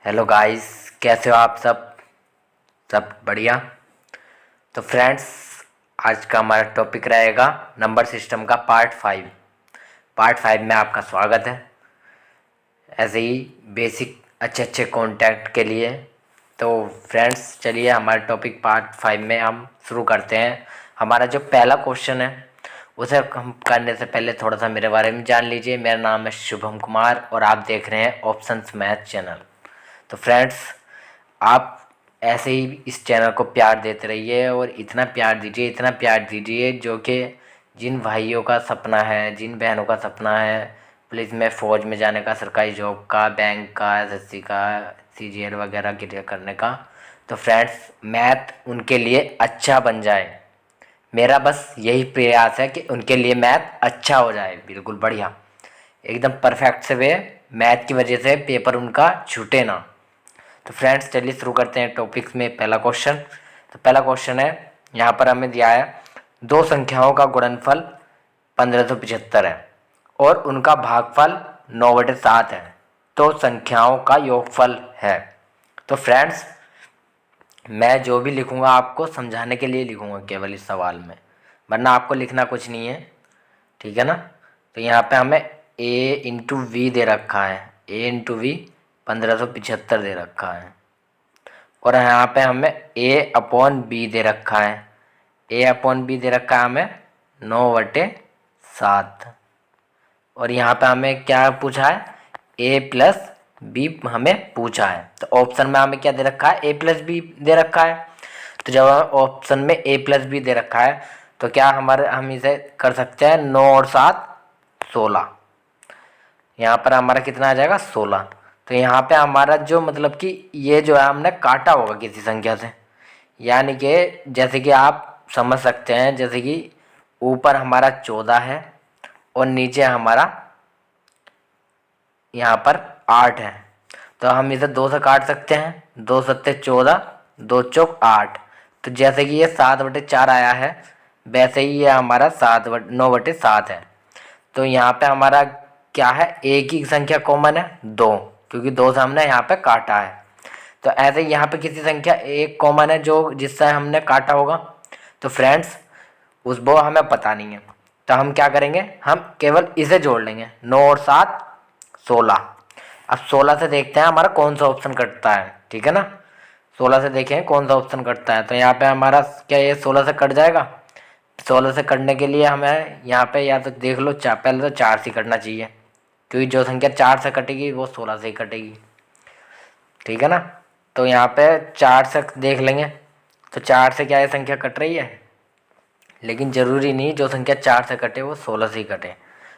Hello guys, कैसे हो आप सब बढ़िया। तो फ्रेंड्स, आज का हमारा टॉपिक रहेगा नंबर सिस्टम का पार्ट 5 में आपका स्वागत है। ऐसे ही बेसिक अच्छे अच्छे कॉन्टैक्ट के लिए। तो फ्रेंड्स, चलिए हमारे टॉपिक पार्ट 5 में हम शुरू करते हैं। हमारा जो पहला क्वेश्चन है उसे हम करने से पहले थोड़ा सा मेरे बारे में जान लीजिए। मेरा नाम है शुभम कुमार और आप देख रहे हैं ऑप्शंस मैथ चैनल। तो फ्रेंड्स, आप ऐसे ही इस चैनल को प्यार देते रहिए और इतना प्यार दीजिए जो कि जिन भाइयों का सपना है, जिन बहनों का सपना है पुलिस में, फ़ौज में जाने का, सरकारी जॉब का, बैंक का, एसएससी का, सीजीएल वगैरह क्लियर करने का, तो फ्रेंड्स मैथ उनके लिए अच्छा बन जाए। मेरा बस यही प्रयास है कि उनके लिए मैथ अच्छा हो जाए, बिल्कुल बढ़िया, एकदम परफेक्ट से वे मैथ की वजह से पेपर उनका छूटे ना। तो फ्रेंड्स, चलिए शुरू करते हैं टॉपिक्स में। पहला क्वेश्चन, तो पहला क्वेश्चन है, यहाँ पर हमें दिया है दो संख्याओं का गुणनफल 1575 है और उनका भागफल 9/7 है, तो संख्याओं का योगफल है। तो फ्रेंड्स, मैं जो भी लिखूंगा आपको समझाने के लिए लिखूंगा केवल इस सवाल में, वरना आपको लिखना कुछ नहीं है, ठीक है ना। तो यहाँ पे हमें a/v दे रखा है, a/v 1575 दे रखा है, और यहाँ पे हमें a/b दे रखा है, a/b दे रखा है हमें 9/7, और यहाँ पे हमें क्या पूछा है, a+b हमें पूछा है। तो ऑप्शन में हमें क्या दे रखा है, a+b दे रखा है। तो जब ऑप्शन में a+b दे रखा है तो क्या हम इसे कर सकते हैं 9 और 7 16। यहाँ पर हमारा कितना आ जाएगा 16। तो यहाँ पे हमारा जो मतलब कि ये जो है हमने काटा होगा किसी संख्या से, यानी कि जैसे कि आप समझ सकते हैं, जैसे कि ऊपर हमारा 14 है और नीचे हमारा यहाँ पर 8 है। तो हम इसे 2 से काट सकते हैं, 2 सत्ते 14, 2 चौक 8। तो जैसे कि ये 7/4 आया है, वैसे ही ये हमारा 9/7 है। तो यहाँ पे हमारा क्या है, एक ही संख्या कॉमन है 2, क्योंकि 2 से हमने यहाँ पे काटा है। तो ऐसे ही यहाँ पे किसी संख्या एक कॉमन है जो जिससे हमने काटा होगा। तो फ्रेंड्स, उस वो हमें पता नहीं है, तो हम क्या करेंगे, हम केवल इसे जोड़ लेंगे, 9 और 7 16। अब 16 से देखते हैं हमारा कौन सा ऑप्शन कटता है, ठीक है ना। 16 से देखें कौन सा ऑप्शन कटता है। तो यहाँ पे हमारा क्या ये 16 से कट जाएगा। 16 से कटने के लिए हमें यहाँ पे या तो देख लो, पहले तो 4 से कटना चाहिए, क्योंकि जो संख्या 4 से कटेगी वो 16 से ही कटेगी, ठीक है ना। तो यहाँ पे 4 से देख लेंगे, तो 4 से क्या ये संख्या कट रही है, लेकिन ज़रूरी नहीं जो संख्या 4 से कटे वो 16 से ही कटे।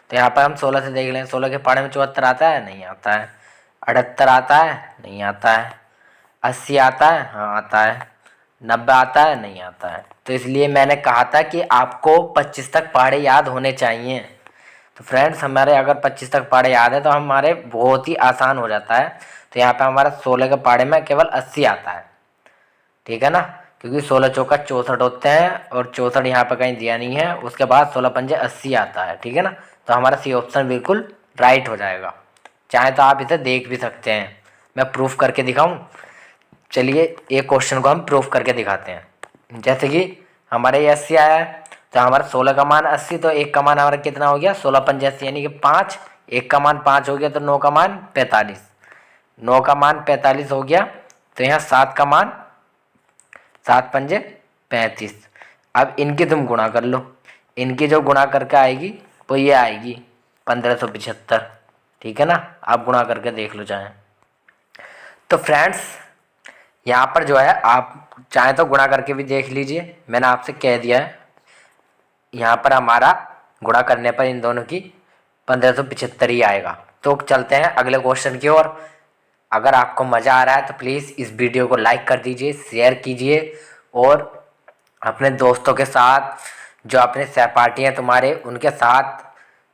तो यहाँ पर हम 16 से देख लें, 16 के पाड़े में 74 आता है, नहीं आता है। 78 आता है, नहीं आता है। 80 आता है, हाँ आता है। 90 आता है, नहीं आता है। तो इसलिए मैंने कहा था कि आपको 25 तक पाड़े याद होने चाहिए। तो फ्रेंड्स, हमारे अगर 25 तक पाड़े याद है तो हमारे बहुत ही आसान हो जाता है। तो यहाँ पे हमारा 16 के पाड़े में केवल 80 आता है, ठीक है ना, क्योंकि 16 चौका 64 होते हैं और 64 यहाँ पर कहीं दिया नहीं है। उसके बाद 16 पंजे 80 आता है, ठीक है ना। तो हमारा सी ऑप्शन बिल्कुल राइट हो जाएगा। चाहे तो आप इसे देख भी सकते हैं, मैं प्रूफ करके दिखाऊं। चलिए एक क्वेश्चन को हम प्रूफ करके दिखाते हैं। जैसे कि हमारे ये 80 आया है, तो हमारा 16 का मान 80, तो एक का मान हमारा कितना हो गया, 16 पंजे 80 यानी कि 5। एक का मान 5 हो गया, तो 9 का मान 45। 9 का मान 45 हो गया, तो यहाँ 7 का मान 7 पंजे 35। अब इनकी तुम गुणा कर लो, इनकी जो गुणा करके आएगी वो ये आएगी 1575, ठीक है ना। आप गुणा करके देख लो चाहें तो। फ्रेंड्स, यहाँ पर जो है आप चाहें तो गुणा करके भी देख लीजिए, मैंने आपसे कह दिया है। यहाँ पर हमारा गुणा करने पर इन दोनों की 1575 ही आएगा। तो चलते हैं अगले क्वेश्चन की ओर। अगर आपको मज़ा आ रहा है तो प्लीज़ इस वीडियो को लाइक कर दीजिए, शेयर कीजिए, और अपने दोस्तों के साथ, जो अपने सहपाठी हैं तुम्हारे, उनके साथ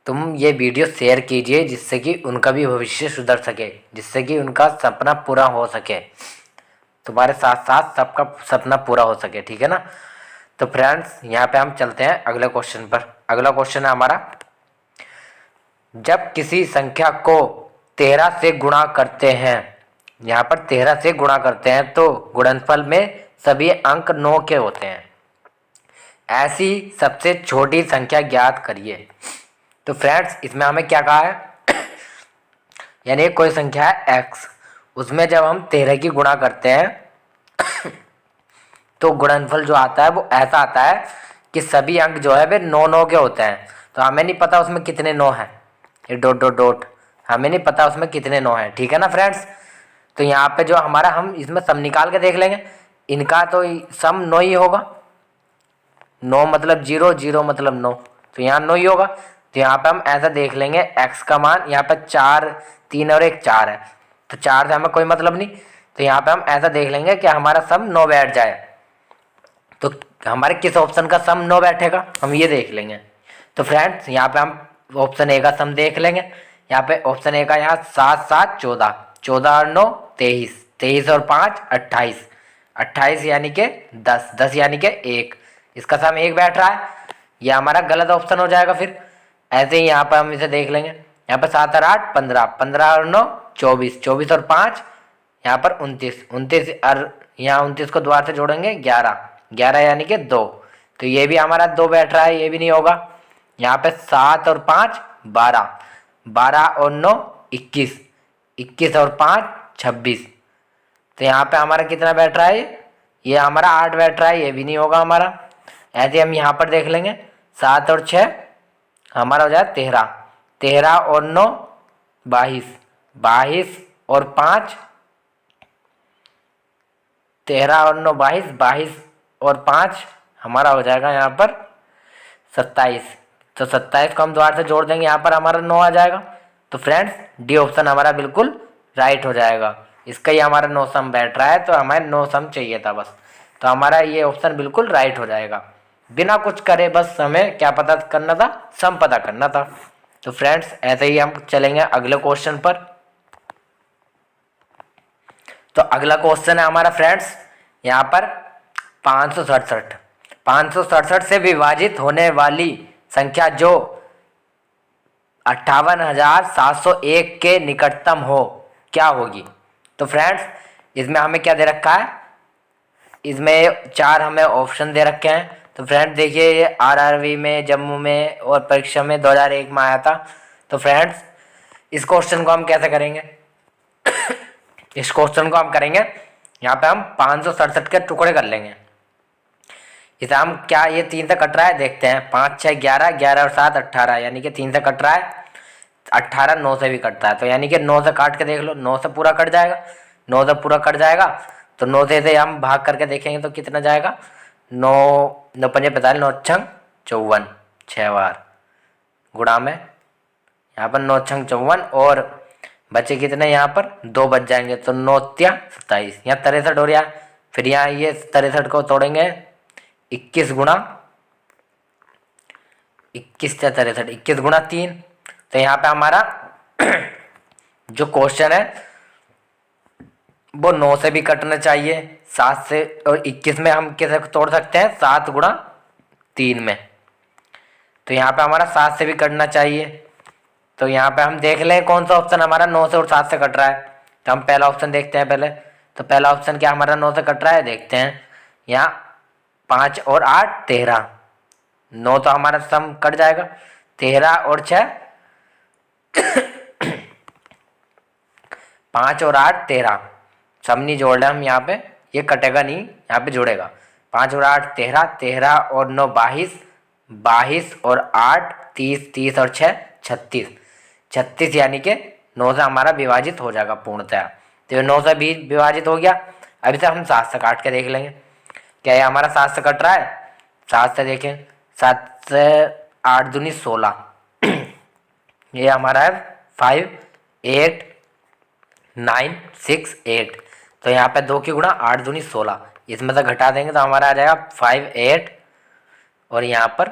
तुम ये वीडियो शेयर कीजिए, जिससे कि उनका भी भविष्य सुधर सके, जिससे कि उनका सपना पूरा हो सके, तुम्हारे साथ साथ सबका सपना पूरा हो सके, ठीक है ना। तो फ्रेंड्स, यहाँ पे हम चलते हैं अगले क्वेश्चन पर। अगला क्वेश्चन है हमारा, जब किसी संख्या को 13 से गुणा करते हैं यहाँ पर 13 से गुणा करते हैं तो गुणनफल में सभी अंक 9 के होते हैं। ऐसी सबसे छोटी संख्या ज्ञात करिए। तो फ्रेंड्स इसमें हमें क्या कहा है यानी कोई संख्या है x, उसमें जब हम 13 की गुणा करते हैं तो गुणनफल जो आता है वो ऐसा आता है कि सभी अंक जो है वे 9 के होते हैं। तो हमें नहीं पता उसमें कितने 9 हैं, ये डॉट डॉट डॉट, हमें नहीं पता उसमें कितने 9 हैं, ठीक है ना फ्रेंड्स। तो यहाँ पे जो हमारा, हम इसमें सम निकाल के देख लेंगे, इनका तो सम 9 ही होगा। 9 मतलब 0, 0 मतलब 9, तो यहाँ 9 ही होगा। तो यहाँ पे हम ऐसा देख लेंगे x का मान, यहाँ पे 4, 3 और 1 4 है, तो 4 से हमें कोई मतलब नहीं। तो यहाँ पे हम ऐसा देख लेंगे कि हमारा सम 9 बैठ जाए। तो हमारे किस ऑप्शन का सम 9 बैठेगा हम ये देख लेंगे। तो फ्रेंड्स यहाँ पे हम ऑप्शन ए का सम देख लेंगे। यहाँ पे ऑप्शन ए का यहाँ 7 7 14, 14 और 9 23, 23 और 5 28, 28 यानी कि 10, 10 यानी कि 1, इसका सम 1 बैठ रहा है। ये हमारा गलत ऑप्शन हो जाएगा। फिर ऐसे ही यहाँ पर हम इसे देख लेंगे। यहाँ पर 7 और 8 15, 15 और 9 24, 24 और 5 यहाँ पर 29, 29 और यहाँ 29 को द्वार से जोड़ेंगे 11, 11 यानी कि 2, तो ये भी हमारा 2 बैठ रहा है, ये भी नहीं होगा। यहाँ पे 7 और 5 12, 12 और 9 21, 21 और 5 26, तो यहाँ पे हमारा कितना बैठ रहा है, ये हमारा 8 बैठ रहा है, ये भी नहीं होगा हमारा। ऐसे हम यहाँ पर देख लेंगे 7 और 6 हमारा हो जाए 13, 13 और 9 22, 22 और 5 13 और 9 22, 22 और 5 हमारा हो जाएगा यहाँ पर 27, तो 27 को हम द्वार से जोड़ देंगे, यहाँ पर हमारा 9 आ जाएगा। तो फ्रेंड्स डी ऑप्शन हमारा बिल्कुल राइट हो जाएगा। इसका ही हमारा 9 सम बैठ रहा है, तो हमें 9 सम चाहिए था बस, तो हमारा ये ऑप्शन बिल्कुल राइट हो जाएगा। बिना कुछ करे बस हमें क्या पता करना था, सम पता करना था। तो फ्रेंड्स ऐसे ही हम चलेंगे अगले क्वेश्चन पर। तो अगला क्वेश्चन है हमारा फ्रेंड्स यहाँ पर 567, 567 से विभाजित होने वाली संख्या जो 58,701 के निकटतम हो क्या होगी। तो फ्रेंड्स इसमें हमें क्या दे रखा है, इसमें 4 हमें ऑप्शन दे रखे हैं। तो फ्रेंड्स देखिए ये आरआरबी में, जम्मू में और परीक्षा में 2001 में आया था। तो फ्रेंड्स इस क्वेश्चन को हम कैसे करेंगे इस क्वेश्चन को हम करेंगे, यहाँ पे हम 567 के टुकड़े कर लेंगे। इसे हम क्या, ये 3 से कट रहा है, देखते हैं 5 6 11, 11 और 7 18, यानी कि 3 से कट रहा है, 18 9 से भी कटता है, तो यानी कि 9 से काट के देख लो, 9 से पूरा कट जाएगा, 9 से पूरा कट जाएगा। तो 9 से हम भाग करके देखेंगे तो कितना जाएगा, 9 9 5 45, 9 छंग 54, 6 बार गुणा में यहाँ पर 9 छंग 54 और बचे कितने, यहाँ पर 2 बच जाएंगे, तो 9 त्या 27, यहाँ 63 हो रहा है। फिर यहाँ ये 63 को तोड़ेंगे 21 गुणा 21 या 63, 21 गुणा 3, तो यहाँ पे हमारा जो क्वेश्चन है वो 9 से भी कटना चाहिए, 7 से, और 21 में हम कैसे तोड़ सकते हैं, 7 गुणा 3 में, तो यहाँ पे हमारा 7 से भी कटना चाहिए। तो यहाँ पे हम देख लें कौन सा ऑप्शन हमारा 9 से और 7 से कट रहा है। तो हम पहला ऑप्शन देखते हैं पहले। तो पहला ऑप्शन क्या हमारा 9 से कट रहा है, देखते हैं। यहाँ 5 और 8 13, 9 तो हमारा सम कट जाएगा, 13 और 6 5 और 8 13, सम नहीं जोड़ रहे हम यहाँ पे, ये कटेगा नहीं, यहाँ पे जुड़ेगा। 5 और 8 13, 13 और 9 22, 22 और 8 30, 30 और 6 36, 36 यानी कि 9 से हमारा विभाजित हो जाएगा पूर्णतः। तो 9 से भी विभाजित हो गया। अभी तक हम 7 से काट के देख लेंगे, क्या ये हमारा 7 से कट रहा है, 7 से देखें, 7 से 8 दूनी 16 ये हमारा है 5 8 9 6 8, तो यहाँ पे 2 की गुणा 8 दूनी 16, इसमें से घटा देंगे तो हमारा आ जाएगा 5 8 और यहाँ पर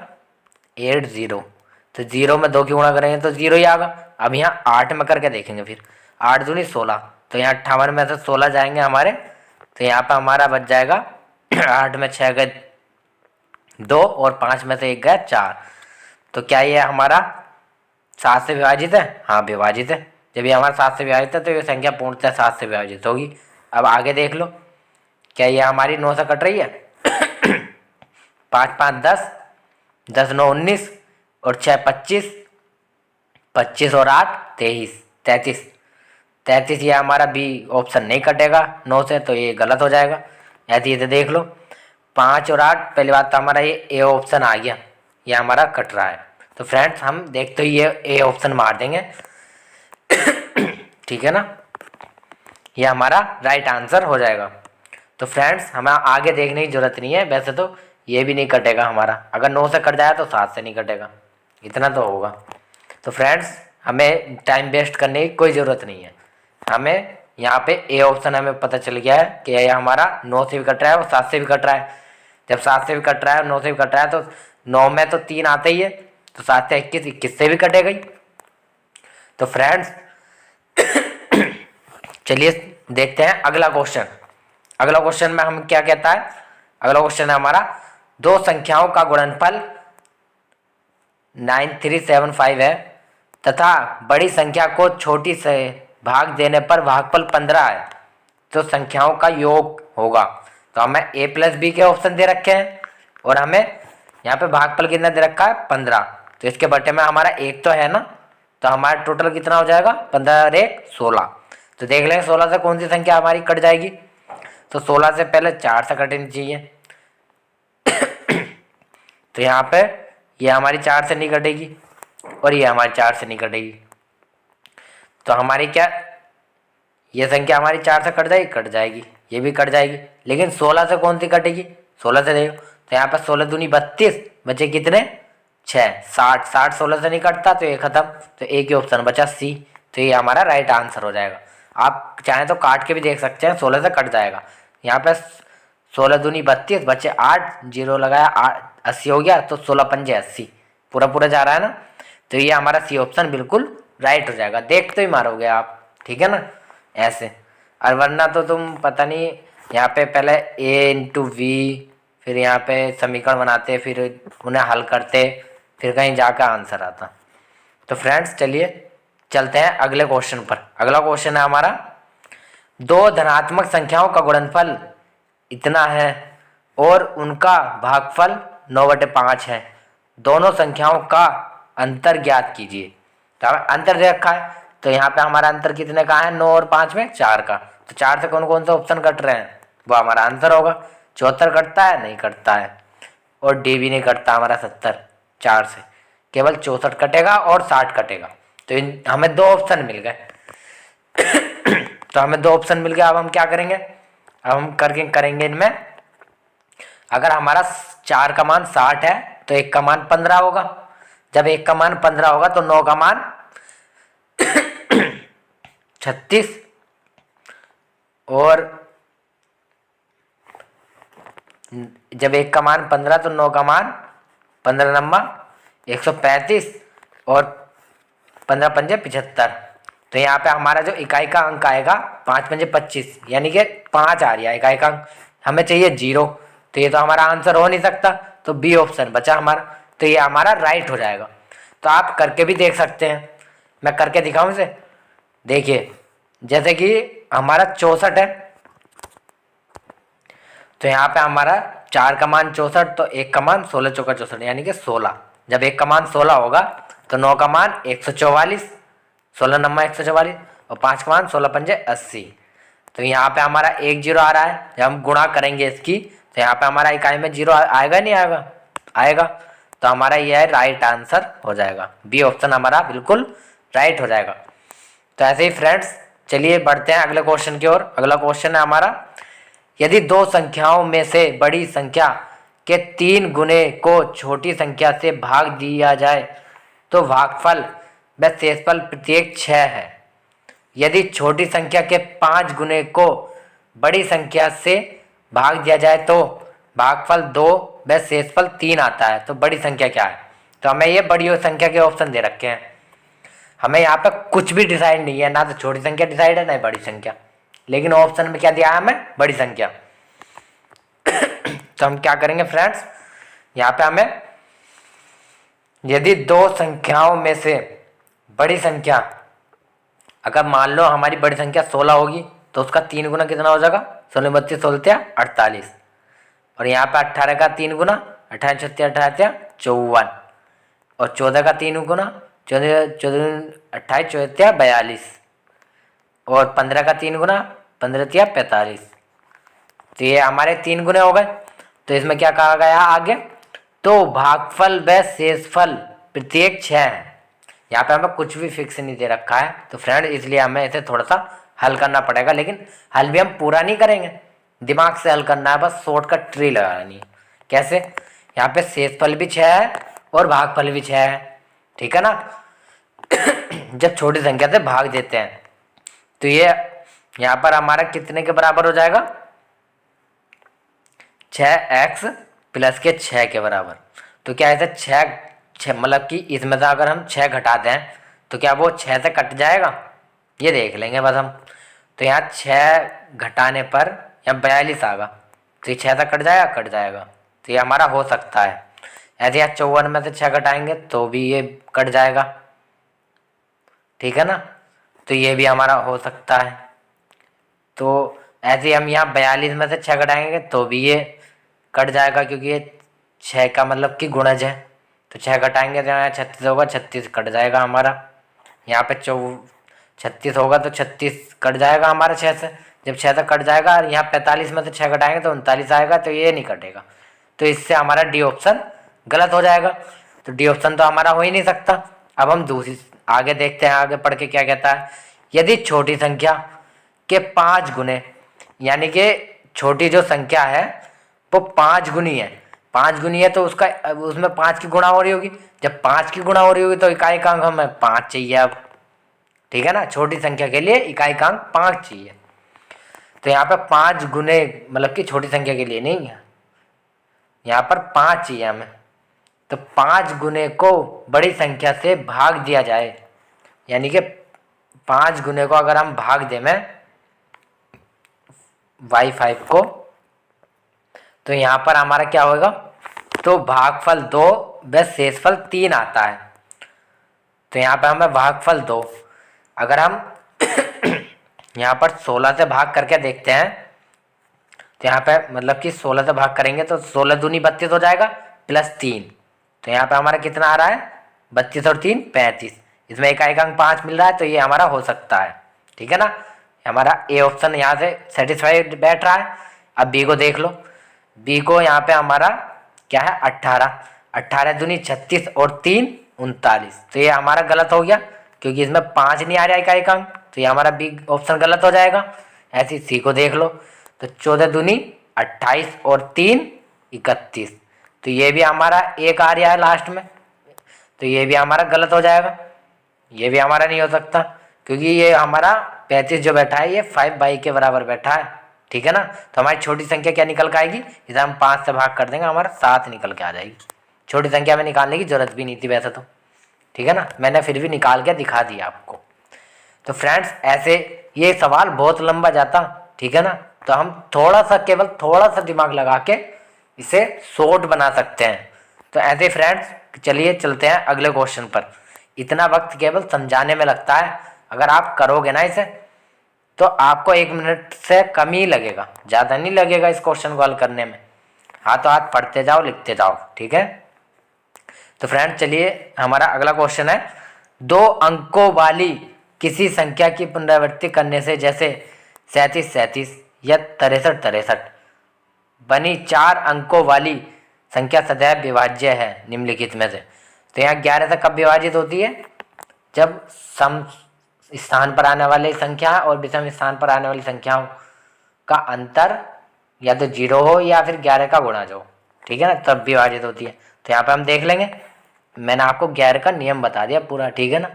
8 0, तो 0 में 2 की गुणा करेंगे तो 0 ही आएगा। अब यहाँ 8 में करके देखेंगे, फिर 8 दूनी 16, तो यहाँ 58 में से 16 जाएंगे हमारे, तो यहाँ पर हमारा बच जाएगा 8 में 6 गए 2 और 5 में से 1 गया 4, तो क्या ये हमारा 7 से विभाजित है, हाँ विभाजित है। जब ये हमारा 7 से विभाजित है तो ये संख्या पूर्णतः 7 से विभाजित होगी। अब आगे देख लो, क्या ये हमारी 9 से कट रही है? 5 5 10, 10 9 19 और 6 25, 25 और 8 23, 33, 33 ये हमारा बी ऑप्शन नहीं कटेगा 9 से, तो ये गलत हो जाएगा। ऐसे ही देख लो 5 और 8, पहली बात तो हमारा ये ए ऑप्शन आ गया, ये हमारा कट रहा है। तो फ्रेंड्स हम देखते ही ये ए ऑप्शन मार देंगे। ठीक है ना, ये हमारा राइट आंसर हो जाएगा। तो फ्रेंड्स हमें आगे देखने की जरूरत नहीं है, वैसे तो ये भी नहीं कटेगा हमारा, अगर 9 से कट जाए तो 7 से नहीं कटेगा, इतना तो होगा। तो फ्रेंड्स हमें टाइम वेस्ट करने की कोई ज़रूरत नहीं है, हमें यहाँ पे ए ऑप्शन हमें पता चल गया है कि ये हमारा 9 से भी कट रहा है और 7 से भी कट रहा है। जब 7 से भी कट रहा है और 9 से भी कट रहा है तो 9 में तो 3 आते ही है, तो 7 से 21, 21 से भी कटेगा ही। तो फ्रेंड्स चलिए देखते हैं अगला क्वेश्चन। अगला क्वेश्चन में हम क्या कहता है? अगला क्वेश्चन है हमारा, दो संख्याओं का गुणनफल 9375 है तथा बड़ी संख्या को छोटी से भाग देने पर भागफल 15 है, तो संख्याओं का योग होगा। तो हमें a प्लस बी के ऑप्शन दे रखे हैं और हमें यहाँ पे भागफल कितना दे रखा है? 15। तो इसके बटे में हमारा एक तो है ना, तो हमारा टोटल कितना हो जाएगा? 15 और 1 16। तो देख लेंगे 16 से कौन सी संख्या हमारी कट जाएगी। तो 16 से पहले 4 से कटनी चाहिए। तो यहाँ पे ये हमारी 4 से नहीं कटेगी और ये हमारी 4 से नहीं कटेगी, तो हमारी क्या, ये संख्या हमारी 4 से कट जाएगी, ये भी कट जाएगी। लेकिन 16 से कौन सी कटेगी? 16 से देखो तो यहाँ पर 16 दूनी 32, बचे कितने? 6, 60, 60 16 से नहीं कटता, तो ये खत्म। तो एक ही ऑप्शन बचा सी, तो ये हमारा राइट आंसर हो जाएगा। आप चाहें तो काट के भी देख सकते हैं, 16 से कट जाएगा। यहाँ पे 16 दूनी 32, बचे 8, 0 लगाया 80 हो गया, तो 16 पंजे 80, पूरा पूरा जा रहा है ना। तो ये हमारा सी ऑप्शन बिल्कुल राइट हो जाएगा। देखते ही मारोगे आप, ठीक है ना, ऐसे। और वरना तो तुम पता नहीं यहाँ पे पहले a इंटू वी, फिर यहाँ पे समीकरण बनाते, फिर उन्हें हल करते, फिर कहीं जाकर आंसर आता। तो फ्रेंड्स चलिए चलते हैं अगले क्वेश्चन पर। अगला क्वेश्चन है हमारा, दो धनात्मक संख्याओं का गुणनफल इतना है और उनका भागफल 9/5 है, दोनों संख्याओं का अंतर ज्ञात कीजिए। तो अंतर दे रखा है, तो यहाँ पे हमारा अंतर कितने का है? 9 और 5 में 4 का। तो 4 से कौन कौन से ऑप्शन कट रहे हैं, वो हमारा आंसर होगा। 74 कटता है? नहीं कटता है। और डी भी नहीं कटता हमारा 70, 4 से केवल 64 कटेगा और 60 कटेगा। तो हमें दो ऑप्शन मिल गए। तो हमें दो ऑप्शन मिल गए, अब हम क्या करेंगे? अब हम करेंगे इनमें, अगर हमारा 4 का मान 60 है तो 1 का मान 15 होगा। जब 1 का मान 15 होगा तो 9 का मान 36 और जब 1 का मान 15 तो 9 का मान 15 नम्मा 135 और 15 पंजे 75। तो यहाँ पे हमारा जो इकाई का अंक आएगा 5 पंजे 25, यानी कि 5 आ रहा है इकाई का अंक, हमें चाहिए 0। तो ये तो हमारा आंसर हो नहीं सकता, तो बी ऑप्शन बचा हमारा, तो ये हमारा राइट हो जाएगा। तो आप करके भी देख सकते हैं, मैं करके दिखाऊं इसे। देखिए जैसे कि हमारा 64 है, तो यहाँ पे हमारा 4 का मान 64, तो 1 का मान 16 चौका 64 यानी कि 16। जब 1 का मान 16 होगा तो 9 का मान 144, 16 नम्मा 144 और 5 का मान 16 पंजे 80। तो यहाँ पे हमारा 1 0 आ रहा है। जब हम गुणा करेंगे इसकी तो यहाँ पे हमारा इकाई में 0 आएगा नहीं आएगा? आएगा। तो हमारा यह राइट आंसर हो जाएगा, बी ऑप्शन हमारा बिल्कुल राइट हो जाएगा। तो ऐसे ही फ्रेंड्स चलिए बढ़ते हैं अगले क्वेश्चन की ओर। अगला क्वेश्चन है हमारा, यदि दो संख्याओं में से बड़ी संख्या के 3 गुने को छोटी संख्या से भाग दिया जाए तो भागफल व शेषफल प्रत्येक 6 है। यदि छोटी संख्या के 5 गुने को बड़ी संख्या से भाग दिया जाए तो भागफल 2 व शेषफल 3 आता है। तो बड़ी संख्या क्या है? तो हमें ये बड़ी संख्या के ऑप्शन दे रखे हैं। हमें यहाँ पे कुछ भी डिसाइड नहीं है, ना तो छोटी संख्या डिसाइड है ना बड़ी संख्या, लेकिन ऑप्शन में क्या दिया है हमें? बड़ी संख्या। तो हम क्या करेंगे फ्रेंड्स, यहाँ पे हमें यदि दो संख्याओं में से बड़ी संख्या अगर मान लो हमारी बड़ी संख्या 16 होगी तो उसका 3 गुना कितना हो जाएगा, 16 32 16 48, और यहाँ पे 18 का 3 गुना 18 36 18 54, और 14 का 3 गुना 14 14 28 14 42, और 15 का 3 गुना 15 45। तो ये हमारे 3 गुने हो गए। तो इसमें क्या कहा गया आगे, तो भागफल व शेषफल प्रत्येक 6 है। यहाँ पे हमें कुछ भी फिक्स नहीं दे रखा है तो फ्रेंड इसलिए हमें इसे थोड़ा सा हल करना पड़ेगा, लेकिन हल भी हम पूरा नहीं करेंगे, दिमाग से हल करना है, बस शॉर्टकट ट्री लगानी है। कैसे, यहाँ पे शेषफल भी 6 है और भागफल भी 6 है, ठीक है ना। जब छोटी संख्या से भाग देते हैं तो ये यहाँ पर हमारा कितने के बराबर हो जाएगा, 6x प्लस के 6 के बराबर। तो क्या ऐसे 6 मतलब कि इसमें से अगर हम 6 घटा दें तो क्या वो 6 से कट जाएगा, ये देख लेंगे बस हम। तो यहाँ 6 घटाने पर यहाँ 42 आएगा, तो ये 6 से कट जाएगा, कट जाएगा, तो ये हमारा हो सकता है। ऐसे यहाँ 54 में से 6 घटाएंगे तो भी ये कट जाएगा, ठीक है ना, तो ये भी हमारा हो सकता है। तो ऐसे हम यहाँ 42 में से 6 घटाएंगे तो भी ये कट जाएगा, क्योंकि ये 6 का मतलब कि गुणज है, तो 6 घटाएंगे तो यहाँ 36 होगा, 36 कट जाएगा हमारा। यहाँ पे 36 होगा तो 36 कट जाएगा हमारा 6 से, जब 6 से कट जाएगा, और यहाँ 45 में से 6 घटाएंगे तो 39 आएगा, तो ये नहीं कटेगा, तो इससे हमारा डी ऑप्शन गलत हो जाएगा। तो डी ऑप्शन तो हमारा हो ही नहीं सकता। अब हम दूसरी आगे देखते हैं, आगे पढ़ के क्या कहता है। यदि छोटी संख्या के 5 गुने, यानी कि छोटी जो संख्या है वो 5 गुनी है, 5 गुनी है तो उसका उसमें 5 की गुणा हो रही होगी, जब 5 की गुणा हो रही होगी तो इकाई का अंक हमें 5 चाहिए अब, ठीक है ना। छोटी संख्या के लिए इकाई का अंक 5 चाहिए, तो यहाँ पर 5 गुने मतलब कि छोटी संख्या के लिए नहीं है, यहाँ पर 5 चाहिए हमें। तो 5 गुने को बड़ी संख्या से भाग दिया जाए, यानी कि 5 गुने को अगर हम भाग दें में y5 को, तो यहाँ पर हमारा क्या होगा, तो भागफल 2 व शेषफल 3 आता है। तो यहाँ पर हमें भागफल 2, अगर हम यहाँ पर 16 से भाग करके देखते हैं तो यहाँ पे मतलब कि 16 से भाग करेंगे तो 16 दूनी 32 हो जाएगा प्लस 3, तो यहाँ पे हमारा कितना आ रहा है, 32 और 3 35, इसमें इकाई का अंक 5 मिल रहा है, तो ये हमारा हो सकता है, ठीक है ना। हमारा ए ऑप्शन यहाँ से सेटिस्फाइड बैठ रहा है। अब बी को देख लो, बी को यहाँ पे हमारा क्या है 18, 18 दूनी 36 और 3 39, तो ये हमारा गलत हो गया क्योंकि इसमें 5 नहीं आ रहा इकाई का अंक, तो ये हमारा बी ऑप्शन गलत हो जाएगा। ऐसे सी को देख लो, तो 14 दूनी 28 और 3 31, तो ये भी हमारा एक आ रहा है लास्ट में, तो ये भी हमारा गलत हो जाएगा, ये भी हमारा नहीं हो सकता क्योंकि ये हमारा 35 जो बैठा है ये 5/, के बराबर बैठा है, ठीक है ना। तो हमारी छोटी संख्या क्या निकल के आएगी, इसे हम 5 से भाग कर देंगे, हमारा 7 निकल के आ जाएगी। छोटी संख्या में निकालने की जरूरत भी नहीं थी वैसे तो, ठीक है ना, मैंने फिर भी निकाल के दिखा दिया आपको। तो फ्रेंड्स ऐसे ये सवाल बहुत लंबा जाता, ठीक है ना, तो हम थोड़ा सा केवल थोड़ा सा दिमाग लगा के इसे शॉर्ट बना सकते हैं। तो ऐसे फ्रेंड्स चलिए चलते हैं अगले क्वेश्चन पर। इतना वक्त केवल समझाने में लगता है, अगर आप करोगे ना इसे तो आपको 1 मिनट से कम ही लगेगा, ज़्यादा नहीं लगेगा इस क्वेश्चन को हल करने में। हाथों हाथ पढ़ते जाओ, लिखते जाओ, ठीक है। तो फ्रेंड चलिए हमारा अगला क्वेश्चन है, 2 अंकों वाली किसी संख्या की पुनरावृत्ति करने से, जैसे 37 37 या 63 63 बनी 4 अंकों वाली संख्या सदैव विभाज्य है निम्नलिखित में से। तो यहाँ 11 से कब विभाजित होती है, जब सम स्थान पर आने वाली संख्या और विषम स्थान पर आने वाली संख्याओं का अंतर या तो 0 हो या फिर 11 का गुणज हो, ठीक है ना, तब विभाजित होती है। तो यहाँ पे हम देख लेंगे, मैंने आपको 11 का नियम बता दिया पूरा, ठीक है ना,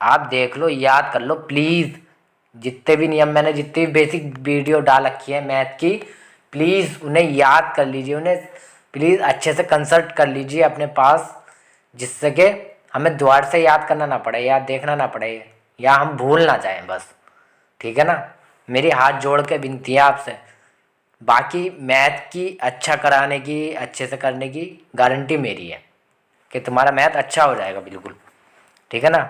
आप देख लो, याद कर लो प्लीज़। जितने भी नियम मैंने जितनी भी बेसिक वीडियो डाल रखी है मैथ की, प्लीज़ उन्हें याद कर लीजिए, उन्हें प्लीज़ अच्छे से कंसल्ट कर लीजिए अपने पास, जिससे कि हमें दोबारा से याद करना ना पड़े या देखना ना पड़े या हम भूल ना जाएं बस, ठीक है ना। मेरी हाथ जोड़ के विनती है आपसे, बाकी मैथ की अच्छा कराने की, अच्छे से करने की गारंटी मेरी है कि तुम्हारा मैथ अच्छा हो जाएगा बिल्कुल, ठीक है ना।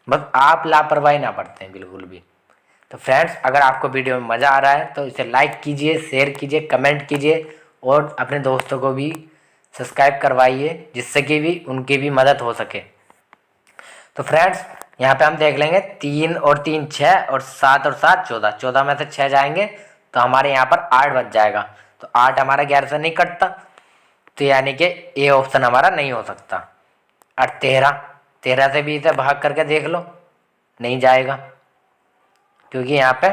बस आप लापरवाही ना बरतें हैं बिल्कुल भी। तो फ्रेंड्स, अगर आपको वीडियो में मज़ा आ रहा है तो इसे लाइक कीजिए, शेयर कीजिए, कमेंट कीजिए और अपने दोस्तों को भी सब्सक्राइब करवाइए, जिससे कि भी उनकी भी मदद हो सके। तो फ्रेंड्स, यहाँ पे हम देख लेंगे 3 और 3 6 और 7 और 7 14, 14 में से 6 जाएंगे तो हमारे यहाँ पर 8 बच जाएगा। तो 8 हमारा 11 से नहीं कटता, तो यानी कि ए ऑप्शन हमारा नहीं हो सकता। और 13, 13 से भी इसे भाग करके देख लो, नहीं जाएगा, क्योंकि यहाँ पे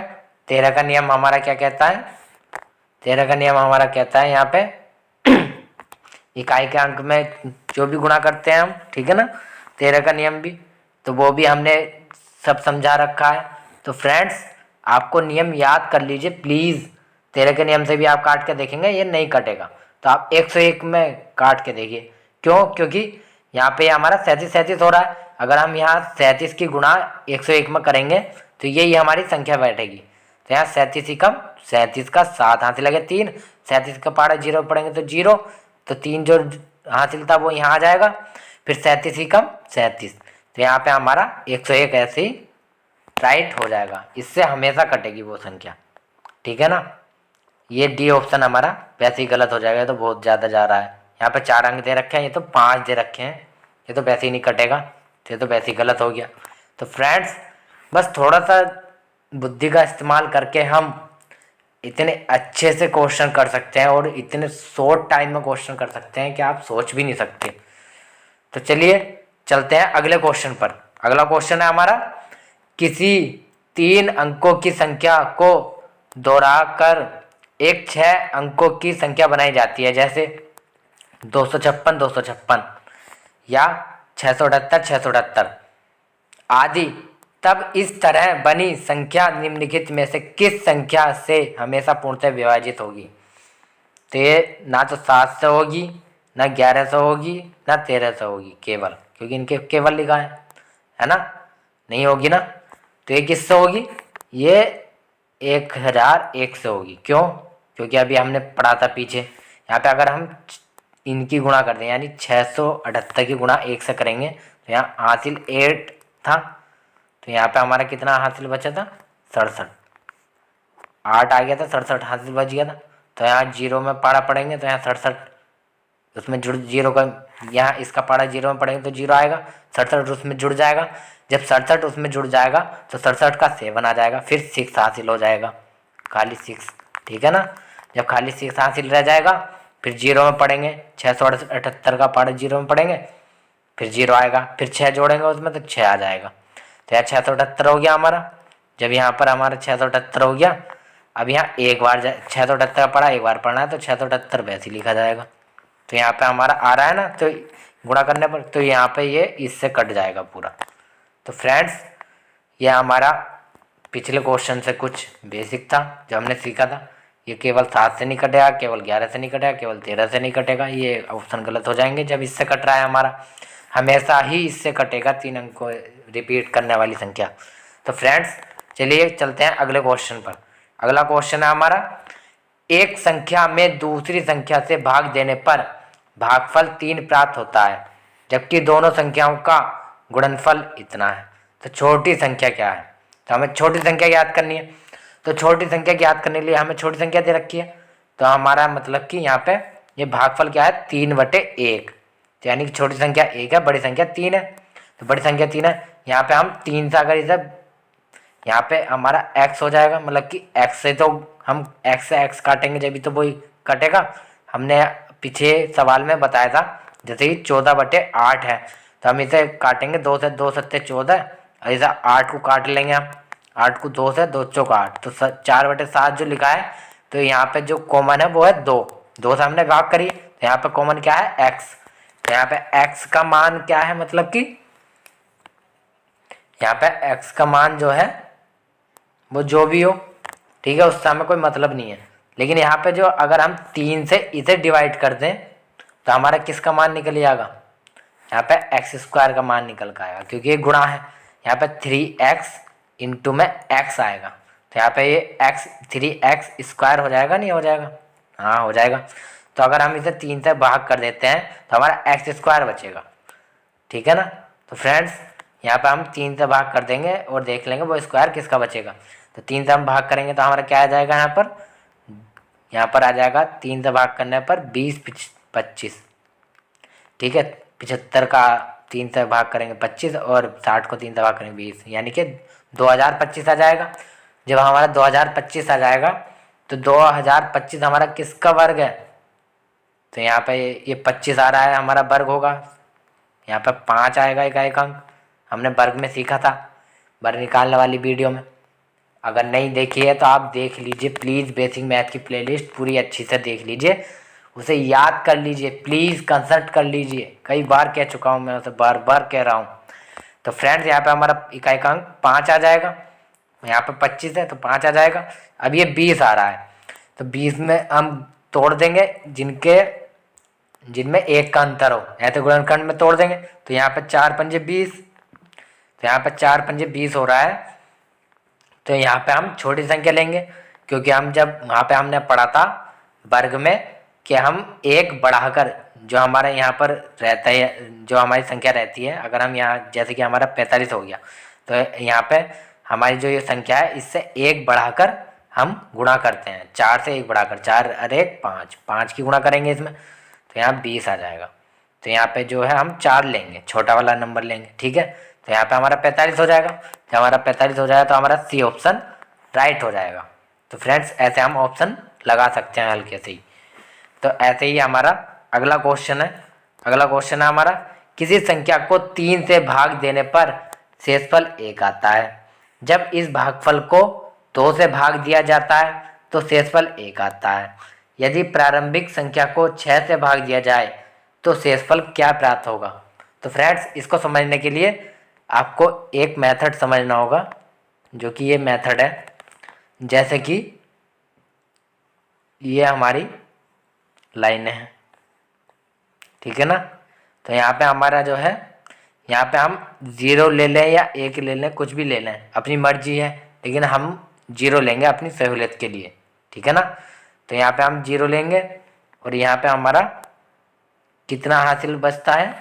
13 का नियम हमारा क्या कहता है, 13 का नियम हमारा कहता है यहाँ पे इकाई के अंक में जो भी गुणा करते हैं हम, ठीक है ना, 13 का नियम भी, तो वो भी हमने सब समझा रखा है। तो फ्रेंड्स, आपको नियम याद कर लीजिए प्लीज़। 13 के नियम से भी आप काट के देखेंगे, ये नहीं कटेगा, तो आप 101 में काट के देखिए। क्यों? क्योंकि यहाँ पे हमारा 37 37 हो रहा है। अगर हम यहाँ 37 की गुणा 101 में करेंगे तो यही हमारी संख्या बैठेगी। तो यहाँ 37 ही कम 37 का 7 हासिल लगे 3, 37 का पारा 0 पढ़ेंगे तो 0, तो 3 जो हासिल था वो यहाँ आ जाएगा। फिर 37 ही कम 37, तो यहाँ पे हमारा 101 ऐसे ही राइट हो जाएगा। इससे हमेशा कटेगी वो संख्या, ठीक है ना। ये डी ऑप्शन हमारा वैसे ही गलत हो जाएगा, तो बहुत ज़्यादा जा रहा है। यहाँ पे 4 अंक दे रखे हैं, ये तो 5 दे रखे हैं, ये तो वैसे ही नहीं कटेगा, ये तो वैसे ही गलत हो गया। तो फ्रेंड्स, बस थोड़ा सा बुद्धि का इस्तेमाल करके हम इतने अच्छे से क्वेश्चन कर सकते हैं और इतने शॉर्ट टाइम में क्वेश्चन कर सकते हैं कि आप सोच भी नहीं सकते। तो चलिए चलते हैं अगले क्वेश्चन पर। अगला क्वेश्चन है हमारा, किसी 3 अंकों की संख्या को दोहराकर एक 6 अंकों की संख्या बनाई जाती है, जैसे 256 256 या 678 678 आदि। तब इस तरह बनी संख्या निम्नलिखित में से किस संख्या से हमेशा पूर्णतः विभाजित होगी? तो ये ना तो 7 से होगी, ना 11 से होगी, ना 13 से होगी केवल, क्योंकि इनके केवल लिखा है ना, नहीं होगी ना। तो ये किससे होगी? ये 1001 से होगी। क्यों? क्योंकि अभी हमने पढ़ा था पीछे, यहाँ पे अगर हम इनकी गुणा कर दें, यानी 678 की गुणा 1 से करेंगे, तो यहाँ हासिल 8 था, तो यहाँ पे हमारा कितना हासिल बचा था? 67, 8 आ गया था, 67 हासिल बच गया था। तो यहाँ 0 में पारा पड़ेंगे तो यहाँ 67 उसमें जुड़ 0 का, यहाँ इसका पारा 0 में पड़ेंगे तो 0 आएगा, 67 उसमें जुड़ जाएगा। जब 67 उसमें जुड़ जाएगा तो 67 का 7 आ जाएगा, फिर 6 हासिल हो जाएगा, खाली 6, ठीक है ना। जब खाली 6 हासिल रह जाएगा फिर 0 में पढ़ेंगे, 678 का पारा 0 में पढ़ेंगे, फिर 0 आएगा, फिर 6 जोड़ेंगे उसमें तो 6 आ जाएगा। तो यहाँ 678 हो गया हमारा। जब यहाँ पर हमारा 678 हो गया, अब यहाँ एक बार 678 पढ़ा, एक बार पढ़ना है तो 678 वैसे ही लिखा जाएगा। तो यहाँ पे हमारा आ रहा है ना, तो गुणा करने पर तो यहाँ पे ये इससे कट जाएगा पूरा। तो फ्रेंड्स, ये हमारा पिछले क्वेश्चन से कुछ बेसिक था जो हमने सीखा था। ये केवल 7 से नहीं कटेगा, केवल 11 से नहीं कटेगा, केवल 13 से नहीं कटेगा, ये ऑप्शन गलत हो जाएंगे जब इससे कट रहा है हमारा। हमेशा ही इससे कटेगा 3 अंक को रिपीट करने वाली संख्या। तो फ्रेंड्स, चलिए चलते हैं अगले क्वेश्चन पर। अगला क्वेश्चन है हमारा, एक संख्या में दूसरी संख्या से भाग देने पर भागफल 3 प्राप्त होता है, जबकि दोनों संख्याओं का गुणनफल इतना है। तो छोटी संख्या क्या है? तो हमें छोटी संख्या याद करनी है। तो छोटी संख्या याद करने के लिए हमें छोटी संख्या दे रखी है, तो हमारा मतलब कि यहाँ पे ये भागफल क्या है? 3/1, तो यानी कि छोटी संख्या 1 है, बड़ी संख्या 3 है। तो बड़ी संख्या 3 है, यहाँ पे हम 3 से अगर इसे, यहाँ पे हमारा x हो जाएगा, मतलब कि x से तो हम x से x काटेंगे जब भी तो वही कटेगा। हमने पीछे सवाल में बताया था, जैसे कि 14/8 है, तो हम इसे काटेंगे 2 से, 2 सत्ते 14, और इसे 8 को काट लेंगे हम, 8 को 2 से, 2 चौक 8, तो 4/7 जो लिखा है। तो यहाँ पे जो कॉमन है वो है 2, 2 से हमने भाग करी, तो यहाँ पे कॉमन क्या है? x। तो यहाँ पे x का मान क्या है? मतलब कि यहाँ पे x का मान जो है वो जो भी हो, ठीक है, उससे हमें कोई मतलब नहीं है। लेकिन यहाँ पे जो अगर हम 3 से इसे डिवाइड कर दें तो हमारा किसका मान निकल जाएगा? यहाँ पे x² का मान निकल कर आएगा, क्योंकि ये गुणा है। यहाँ पे 3x इंटू में x आएगा, तो यहाँ पे ये x 3x² हो जाएगा, नहीं हो जाएगा? हाँ, हो जाएगा। तो अगर हम इसे 3 से भाग कर देते हैं तो हमारा x² बचेगा, ठीक है ना। तो फ्रेंड्स, यहाँ पे हम 3 से भाग कर देंगे और देख लेंगे वो स्क्वायर किसका बचेगा। तो 3 से हम भाग करेंगे तो हमारा क्या आ जाएगा, यहाँ पर आ जाएगा 3 से भाग करने पर 20 25, ठीक है। 75 का 3 से भाग करेंगे 25 और 60 को 3 से भाग करेंगे 20, यानी कि 2025 आ जाएगा। जब हमारा 2025 आ जाएगा तो 2025 हमारा किसका वर्ग है, तो यहाँ पे ये 25 आ रहा है, हमारा वर्ग होगा। यहाँ पे 5 आएगा इकाई अंक, हमने वर्ग में सीखा था वर्ग निकालने वाली वीडियो में। अगर नहीं देखी है तो आप देख लीजिए प्लीज़, बेसिक मैथ की प्लेलिस्ट पूरी अच्छी से देख लीजिए, उसे याद कर लीजिए, प्लीज़ कंसल्ट कर लीजिए। कई बार कह चुका हूँ मैं, उसे बार बार कह रहा हूँ। तो फ्रेंड्स यहाँ पे हमारा इकाई का अंक 5 आ जाएगा, यहाँ पे 25 है तो 5 आ जाएगा। अब ये 20 आ रहा है तो 20 में हम तोड़ देंगे जिनमें एक का अंतर हो, ऐसे गुणनखंड में तोड़ देंगे। तो यहाँ पे 4 पंजे 20, तो यहाँ पे 4 पंजे 20 हो रहा है। तो यहाँ पे हम छोटी संख्या लेंगे, क्योंकि हम जब वहाँ पे हमने पढ़ा था वर्ग में कि हम एक बढ़ाकर जो हमारा यहाँ पर रहता है, जो हमारी संख्या रहती है, अगर हम यहाँ जैसे कि हमारा 45 हो गया तो यहाँ पे हमारी जो ये संख्या है इससे एक बढ़ाकर हम गुणा करते हैं, 4 से एक बढ़ाकर, 4 और 1 5, 5 की गुणा करेंगे इसमें तो यहाँ 20 आ जाएगा। तो यहाँ पे जो है हम 4 लेंगे, छोटा वाला नंबर लेंगे, ठीक है। तो यहाँ पे हमारा 45 हो जाएगा। जब हमारा 45 हो जाएगा तो हमारा सी ऑप्शन राइट हो जाएगा। तो फ्रेंड्स ऐसे हम ऑप्शन लगा सकते हैं हल्के से ही। तो ऐसे ही हमारा अगला क्वेश्चन है। अगला क्वेश्चन है हमारा, किसी संख्या को 3 से भाग देने पर शेषफल 1 आता है। जब इस भागफल को 2 से भाग दिया जाता है तो शेषफल 1 आता है। यदि प्रारंभिक संख्या को 6 से भाग दिया जाए तो शेषफल क्या प्राप्त होगा। तो फ्रेंड्स इसको समझने के लिए आपको एक मेथड समझना होगा, जो कि ये मेथड है, जैसे कि ये हमारी लाइनें हैं, ठीक है ना। तो यहाँ पे हमारा जो है, यहाँ पे हम 0 ले लें या 1 ले लें, कुछ भी ले लें, अपनी मर्जी है, लेकिन हम 0 लेंगे अपनी सहूलियत के लिए, ठीक है ना। तो यहाँ पे हम 0 लेंगे और यहाँ पे हमारा कितना हासिल बचता है,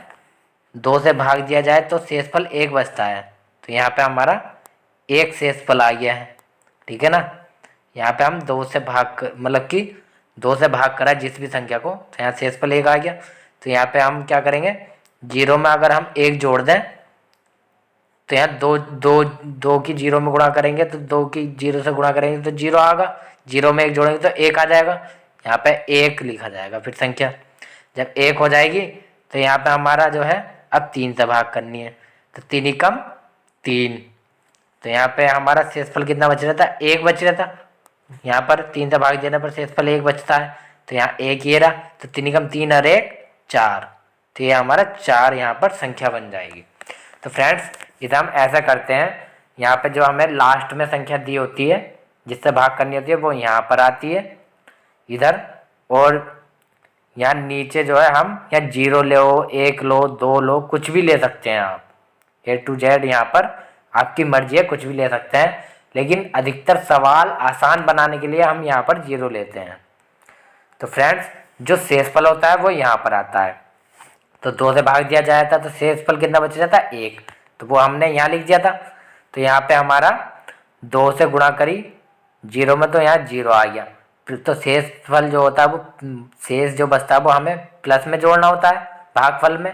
2 से भाग दिया जाए तो शेषफल 1 बचता है। तो यहाँ पे हमारा 1 शेषफल आ गया है, ठीक है ना। यहाँ पे हम 2 से भाग मतलब कि 2 से भाग करा जिस भी संख्या को, तो यहाँ शेषफल 1 आ गया। तो यहाँ पे हम क्या करेंगे, 0 में अगर हम 1 जोड़ दें तो यहाँ 2 की 0 में गुणा करेंगे तो 2 की 0 से गुणा करेंगे तो 0 आएगा, 0 में 1 जोड़ेंगे तो 1 आ जाएगा। यहाँ पे 1 लिखा जाएगा फिर संख्या। जब 1 हो जाएगी तो यहाँ पे हमारा जो है अब 3 से भाग करनी है, तो 3 ही कम 3। तो यहाँ पे हमारा शेषफल कितना बच रहा था, 1 बच रहा था। यहाँ पर 3 से भाग देने पर शेषफल 1 बचता है, तो यहाँ 1 ये रहा, तो 3 कम 3 और 1 4, तो ये हमारा 4 यहाँ पर संख्या बन जाएगी। तो फ्रेंड्स इसे हम ऐसा करते हैं, यहाँ पे जो हमें लास्ट में संख्या दी होती है जिससे भाग करनी होती है वो यहाँ पर आती है इधर, और यहाँ नीचे जो है हम यहाँ 0 लो, 1 लो, 2 लो, कुछ भी ले सकते हैं आप, A to Z यहाँ पर आपकी मर्जी है, कुछ भी ले सकते हैं, लेकिन अधिकतर सवाल आसान बनाने के लिए हम यहाँ पर 0 लेते हैं। तो फ्रेंड्स जो शेषफल होता है वो यहाँ पर आता है। तो 2 से भाग दिया जाया था तो शेषफल कितना बच जाता है, 1, तो वो हमने यहाँ लिख दिया था। तो यहाँ पे हमारा 2 से गुणा करी 0 में तो यहाँ 0 आ गया। फिर तो शेषफल जो होता है वो शेष जो बचता है वो हमें प्लस में जोड़ना होता है भागफल में।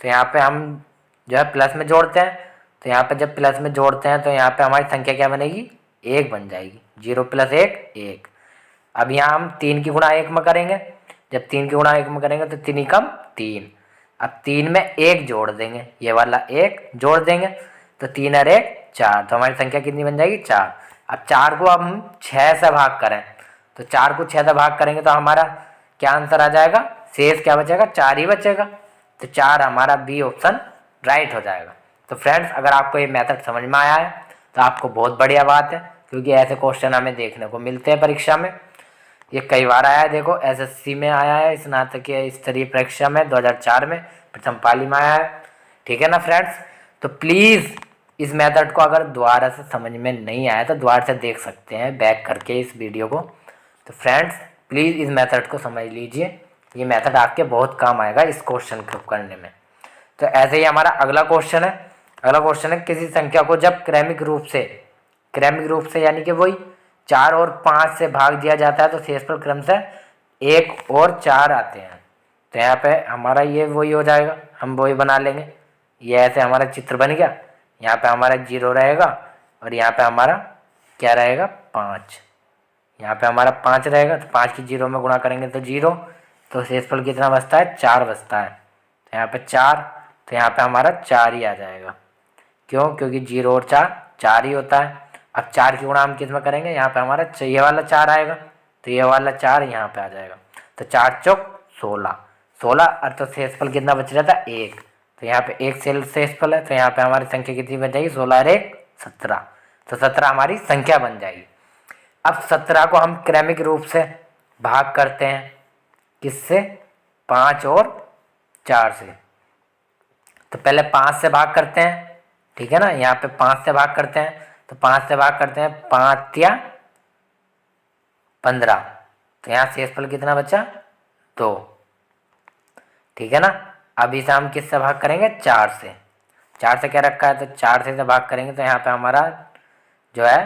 तो यहाँ पे हम जो है प्लस में जोड़ते हैं, तो यहाँ पे जब प्लस में जोड़ते हैं तो यहाँ पे हमारी संख्या क्या बनेगी, 1 बन जाएगी। 0 + 1 1। अब यहाँ हम 3 की गुणा 1 में करेंगे, जब 3 की गुणा 1 में करेंगे तो 3 कम 3। अब 3 में 1 जोड़ देंगे, ये वाला 1 जोड़ देंगे तो 3 और 1 4, तो हमारी संख्या कितनी बन जाएगी, 4। अब 4 को अब हम 6 से भाग करें तो 4 को 6 से भाग करेंगे तो हमारा क्या आंसर आ जाएगा, शेष क्या बचेगा, 4 ही बचेगा। तो 4 हमारा बी ऑप्शन राइट हो जाएगा। तो फ्रेंड्स अगर आपको ये मेथड समझ में आया है तो आपको बहुत बढ़िया बात है, क्योंकि ऐसे क्वेश्चन हमें देखने को मिलते हैं परीक्षा में। ये कई बार आया है, देखो एसएससी में आया है, स्नातकीय स्तरीय परीक्षा में 2004 में प्रथम पाली में आया है, ठीक है ना फ्रेंड्स। तो प्लीज़ इस मेथड को अगर दोबारा से समझ में नहीं आया तो दोबारा से देख सकते हैं बैक करके इस वीडियो को। तो फ्रेंड्स प्लीज़ इस मेथड को समझ लीजिए, ये मेथड आपके बहुत काम आएगा इस क्वेश्चन को करने में। तो ऐसे ही हमारा अगला क्वेश्चन है। अगला क्वेश्चन है, किसी संख्या को जब क्रमिक रूप से यानी कि वही 4 और 5 से भाग दिया जाता है तो शेषफल क्रमशः 1 और 4 आते हैं। तो यहाँ पे हमारा ये वही हो जाएगा, हम वही बना लेंगे। ये ऐसे हमारा चित्र बन गया। यहाँ पे हमारा 0 रहेगा और यहाँ पे हमारा क्या रहेगा 5। यहाँ पे हमारा 5 रहेगा तो 5 की 0 में गुणा करेंगे तो 0, तो शेषफल कितना बचता है 4 बचता है। तो यहाँ पे 4, तो यहाँ पे हमारा 4 ही आ जाएगा। क्यों? क्योंकि 0 और 4 ही होता है। अब 4 की गुणा हम किस में करेंगे, यहाँ पे हमारा ये वाला 4 आएगा तो ये वाला 4 यहाँ पे आ जाएगा। तो 4 चौक 16 और तो शेषफल कितना बच रहा था 1। तो यहाँ पे 1 शेषफल है, तो यहाँ पे हमारी संख्या कितनी बन जाएगी 16 और 1 17। तो 17 हमारी संख्या बन जाएगी। अब 17 को हम क्रमिक रूप से भाग करते हैं, किससे? 5 और 4 से। तो पहले 5 से भाग करते हैं, ठीक है ना। यहाँ पे 5 से भाग करते हैं, तो 5 से भाग करते हैं 5 या 15। तो यहाँ शेषफल कितना बचा 2, ठीक है ना। अब इसे हम किससे भाग करेंगे 4 से। 4 से क्या रखा है तो 4 से भाग करेंगे तो यहाँ पे हमारा जो है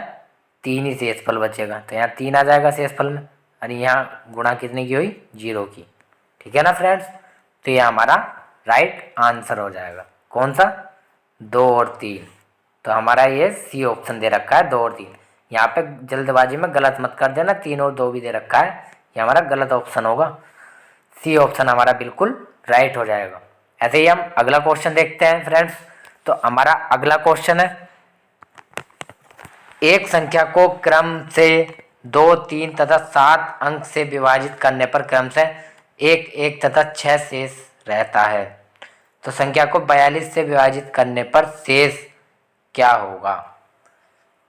3 ही शेषफल बचेगा। तो यहाँ 3 आ जाएगा शेषफल में, और यहाँ गुणा कितने की हुई 0 की, ठीक है ना फ्रेंड्स। तो ये हमारा राइट आंसर हो जाएगा। कौन सा? 2 और 3। तो हमारा ये सी ऑप्शन दे रखा है 2 और 3। यहाँ पे जल्दबाजी में गलत मत कर देना, 3 और 2 भी दे रखा है, ये हमारा गलत ऑप्शन होगा। सी ऑप्शन हमारा बिल्कुल राइट हो जाएगा। ऐसे ही हम अगला क्वेश्चन देखते हैं फ्रेंड्स। तो हमारा अगला क्वेश्चन है, एक संख्या को क्रम से 2, 3 तथा 7 अंक से विभाजित करने पर क्रमशः 1, 1 तथा 6 शेष रहता है। तो संख्या को 42 से विभाजित करने पर शेष क्या होगा?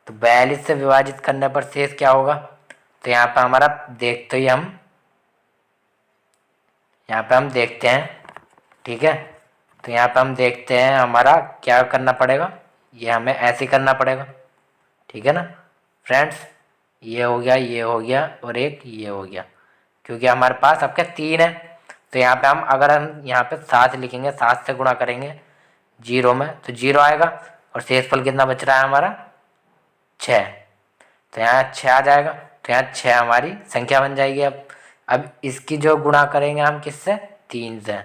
तो 42 से विभाजित करने पर शेष क्या होगा? तो यहाँ पे हमारा देखते ही हम यहाँ पे हम देखते हैं, ठीक है। तो यहाँ पे हम देखते हैं हमारा क्या करना पड़ेगा, ये हमें ऐसे करना पड़ेगा, ठीक है ना फ्रेंड्स। ये हो गया, ये हो गया और एक ये हो गया, क्योंकि हमारे पास अब क्या 3 है। तो यहाँ पे अगर हम यहाँ पे 7 लिखेंगे, 7 से गुणा करेंगे 0 में तो 0 आएगा, और शेषफल कितना बच रहा है हमारा 6। तो यहाँ 6 आ जाएगा, तो यहाँ 6 हमारी संख्या बन जाएगी। अब इसकी जो गुणा करेंगे हम किससे 3 से।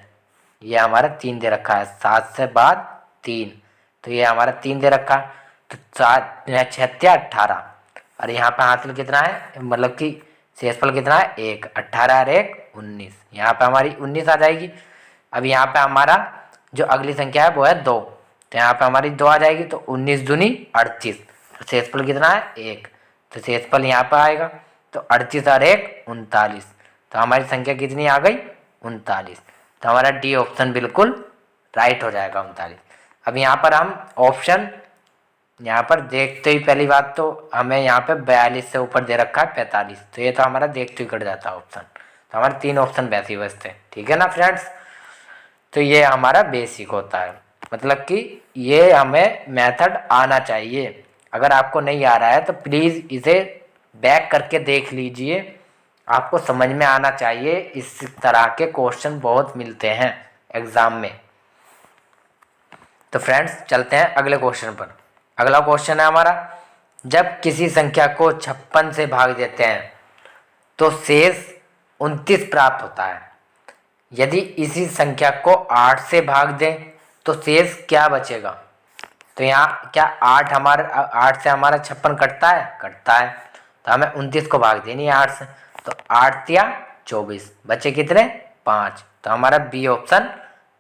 ये हमारा 3 दे रखा है, 7 से बाद 3, तो ये हमारा 3 दे रखा है। तो 7 6 18, और यहाँ पे हासिल कितना है, मतलब कि शेषफल कितना है 1, 18 और 1 19। यहाँ पे हमारी 19 आ जाएगी। अब यहाँ पे हमारा जो अगली संख्या है वो है 2, तो यहाँ पे हमारी 2 आ जाएगी। तो 19 दूनी 38, तो शेषफल कितना है 1, तो शेषफल यहाँ पे आएगा। तो 38 और 1 39, तो हमारी संख्या कितनी आ गई 39। तो हमारा डी ऑप्शन बिल्कुल राइट हो जाएगा 39। अब यहाँ पर हम ऑप्शन यहाँ पर देखते ही पहली बात तो हमें यहाँ पे 42 से ऊपर दे रखा है 45, तो ये तो हमारा देखते ही कट जाता है ऑप्शन। तो हमारे 3 ऑप्शन वैसे ही बचते हैं, ठीक है ना फ्रेंड्स। तो ये हमारा बेसिक होता है, मतलब कि ये हमें मेथड आना चाहिए। अगर आपको नहीं आ रहा है तो प्लीज़ इसे बैक करके देख लीजिए, आपको समझ में आना चाहिए। इस तरह के क्वेश्चन बहुत मिलते हैं एग्ज़ाम में। तो फ्रेंड्स चलते हैं अगले क्वेश्चन पर। अगला क्वेश्चन है हमारा, जब किसी संख्या को 56 से भाग देते हैं तो शेष 29 प्राप्त होता है। यदि इसी संख्या को 8 से भाग दें तो शेष क्या बचेगा? तो यहाँ क्या 8 से हमारा 56 कटता है? कटता है। तो हमें 29 को भाग देनी है 8 से, तो 8 या 24, बचे कितने 5। तो हमारा बी ऑप्शन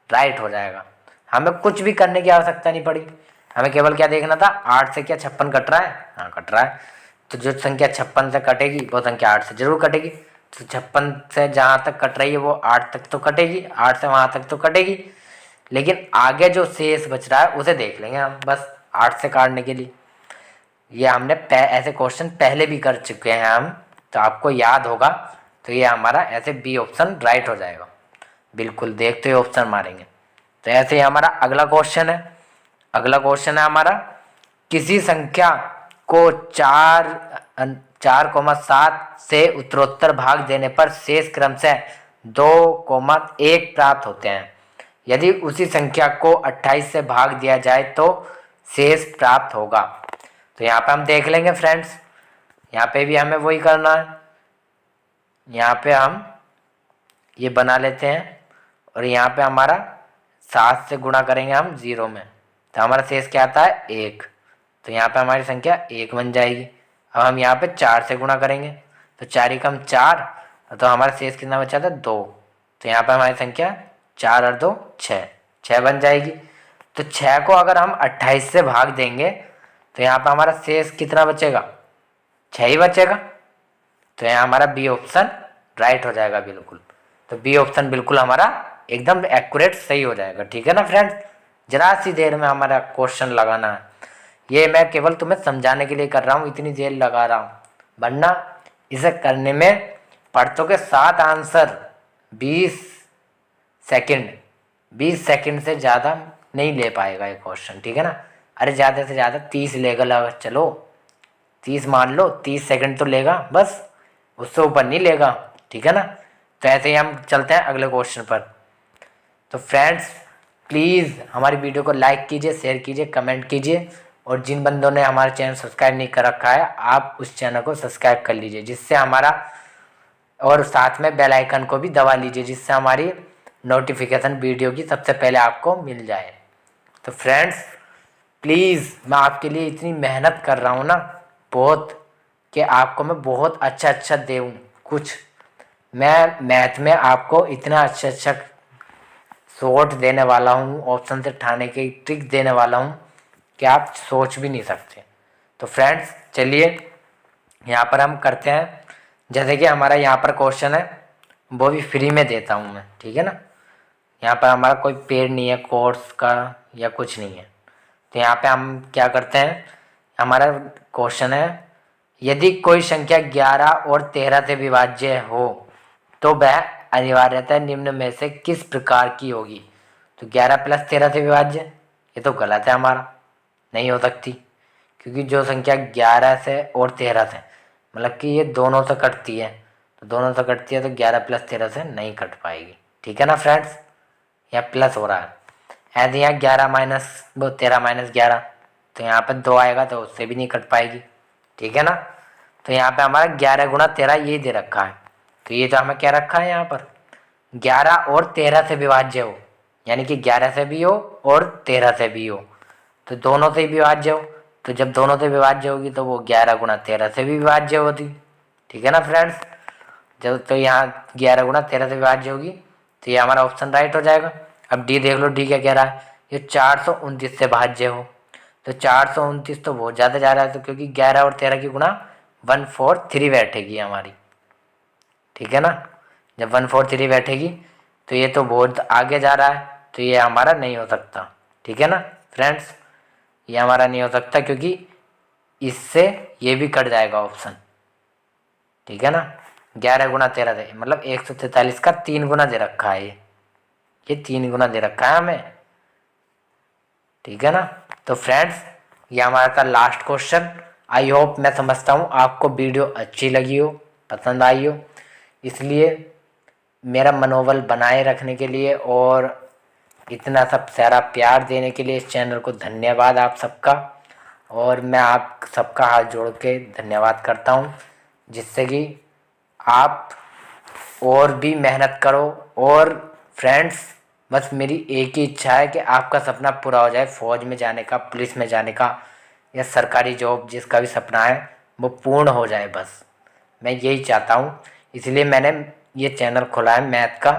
राइट हो जाएगा। हमें कुछ भी करने की आवश्यकता नहीं पड़ी, हमें केवल क्या देखना था 8 से क्या 56 कट रहा है? हाँ कट रहा है। तो जो संख्या 56 से कटेगी वो संख्या 8 से जरूर कटेगी। तो 56 से जहाँ तक कट रही है वो 8 तक तो कटेगी, 8 से वहाँ तक तो कटेगी, लेकिन आगे जो शेष बच रहा है उसे देख लेंगे हम, बस 8 से काटने के लिए। ये हमने ऐसे क्वेश्चन पहले भी कर चुके हैं हम, तो आपको याद होगा। तो ये हमारा ऐसे बी ऑप्शन राइट हो जाएगा, बिल्कुल देखते हुए ऑप्शन मारेंगे। तो ऐसे ही हमारा अगला क्वेश्चन है। अगला क्वेश्चन है हमारा, किसी संख्या को 4,7 से उत्तरोत्तर भाग देने पर शेष क्रमशः 2,1 प्राप्त होते हैं। यदि उसी संख्या को 28 से भाग दिया जाए तो शेष प्राप्त होगा। तो यहाँ पे हम देख लेंगे फ्रेंड्स, यहाँ पे भी हमें वही करना है। यहाँ पे हम ये बना लेते हैं और यहाँ पे हमारा 7 से गुणा करेंगे हम 0 में, तो हमारा शेष क्या आता है 1। तो यहाँ पे हमारी संख्या 1 बन जाएगी। अब हम यहाँ पे 4 से गुणा करेंगे, तो 4 एकम 4, तो हमारा शेष कितना बचा था 2। तो यहाँ पे हमारी संख्या 4 और 2 6 बन जाएगी। तो 6 को अगर हम 28 से भाग देंगे तो यहाँ पे हमारा शेष कितना बचेगा, 6 ही बचेगा। तो यहाँ हमारा बी ऑप्शन राइट हो जाएगा बिल्कुल। तो बी ऑप्शन बिल्कुल हमारा एकदम एक्यूरेट सही हो जाएगा। ठीक है ना फ्रेंड्स, जरा सी देर में हमारा क्वेश्चन लगाना है। ये मैं केवल तुम्हें समझाने के लिए कर रहा हूँ, इतनी देर लगा रहा हूँ, वरना इसे करने में पढ़तों के 7 आंसर 20 सेकंड से ज़्यादा नहीं ले पाएगा ये क्वेश्चन। ठीक है ना, अरे ज़्यादा से ज़्यादा 30 लेगा, चलो 30 मान लो, 30 सेकंड तो लेगा बस, उससे ऊपर नहीं लेगा। ठीक है ना, तो ऐसे ही हम चलते हैं अगले क्वेश्चन पर। तो फ्रेंड्स प्लीज़ हमारी वीडियो को लाइक कीजिए, शेयर कीजिए, कमेंट कीजिए, और जिन बंदों ने हमारा चैनल सब्सक्राइब नहीं कर रखा है आप उस चैनल को सब्सक्राइब कर लीजिए, जिससे हमारा, और साथ में बेल आइकन को भी दबा लीजिए, जिससे हमारी नोटिफिकेशन वीडियो की सबसे पहले आपको मिल जाए। तो फ्रेंड्स प्लीज़ मैं आपके लिए इतनी मेहनत कर रहा हूँ ना बहुत, कि आपको मैं बहुत अच्छा दूँ कुछ। मैं मैथ में आपको इतना अच्छा शॉर्ट देने वाला हूँ, ऑप्शन से उठाने की ट्रिक देने वाला हूँ कि आप सोच भी नहीं सकते। तो फ्रेंड्स चलिए यहाँ पर हम करते हैं। जैसे कि हमारा यहाँ पर क्वेश्चन है, वो भी फ्री में देता हूँ मैं। ठीक है ना, यहाँ पर हमारा कोई पेड नहीं है कोर्स का या कुछ नहीं है। तो यहाँ पे हम क्या करते हैं, हमारा क्वेश्चन है, यदि कोई संख्या 11 और 13 से विभाज्य हो तो वह अनिवार्यतः निम्न में से किस प्रकार की होगी। तो 11 + 13 से विभाज्य, ये तो गलत है, हमारा नहीं हो सकती, क्योंकि जो संख्या 11 से और 13 से, मतलब कि ये दोनों से कटती है, तो दोनों से कटती है तो 11 + 13 से नहीं कट पाएगी। ठीक है ना फ्रेंड्स, यहाँ प्लस हो रहा है, यदि यहाँ 11 माइनस 13 - 11, तो यहाँ पर 2 आएगा तो उससे भी नहीं कट पाएगी। ठीक है ना, तो यहाँ पे हमारा 11 × 13 ये दे रखा है, तो ये तो हमें क्या रखा है यहाँ पर 11 और 13 से विभाज्य हो, यानी कि 11 से भी हो और 13 से भी हो, तो दोनों से ही विभाज्य हो। तो जब दोनों से विभाज्य होगी तो वो 11 × 13 से भी विभाज्य होती। ठीक है ना फ्रेंड्स, जब तो यहाँ 11 × 13 से विभाज्य होगी, तो ये हमारा ऑप्शन राइट हो जाएगा। अब डी देख लो, डी क्या कह रहा है, ये 429 से भाज्य हो, तो 429 तो बहुत ज़्यादा जा रहा है, तो क्योंकि 11 और 13 की गुणा 143 बैठेगी हमारी। ठीक है ना, जब 143 बैठेगी तो ये तो बहुत आगे जा रहा है, तो ये हमारा नहीं हो सकता। ठीक है ना फ्रेंड्स, ये हमारा नहीं हो सकता, क्योंकि इससे ये भी कट जाएगा ऑप्शन। ठीक है ना, 11 × 13 से मतलब 143 का 3 गुना दे रखा है, ये 3 गुना दे रखा है हमें। ठीक है ना, तो फ्रेंड्स ये हमारा था लास्ट क्वेश्चन। आई होप, मैं समझता हूँ आपको वीडियो अच्छी लगी हो, पसंद आई हो, इसलिए मेरा मनोबल बनाए रखने के लिए और इतना सब सारा प्यार देने के लिए इस चैनल को धन्यवाद आप सबका। और मैं आप सबका हाथ जोड़ के धन्यवाद करता हूँ, जिससे कि आप और भी मेहनत करो। और फ्रेंड्स बस मेरी एक ही इच्छा है कि आपका सपना पूरा हो जाए, फ़ौज में जाने का, पुलिस में जाने का, या सरकारी जॉब, जिसका भी सपना है वो पूर्ण हो जाए, बस मैं यही चाहता हूँ। इसलिए मैंने ये चैनल खोला है मैथ का,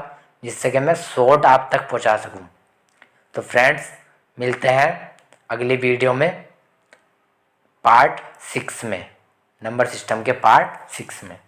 जिससे कि मैं शॉर्ट आप तक पहुँचा सकूँ। तो फ्रेंड्स मिलते हैं अगली वीडियो में पार्ट 6 में, नंबर सिस्टम के पार्ट 6 में।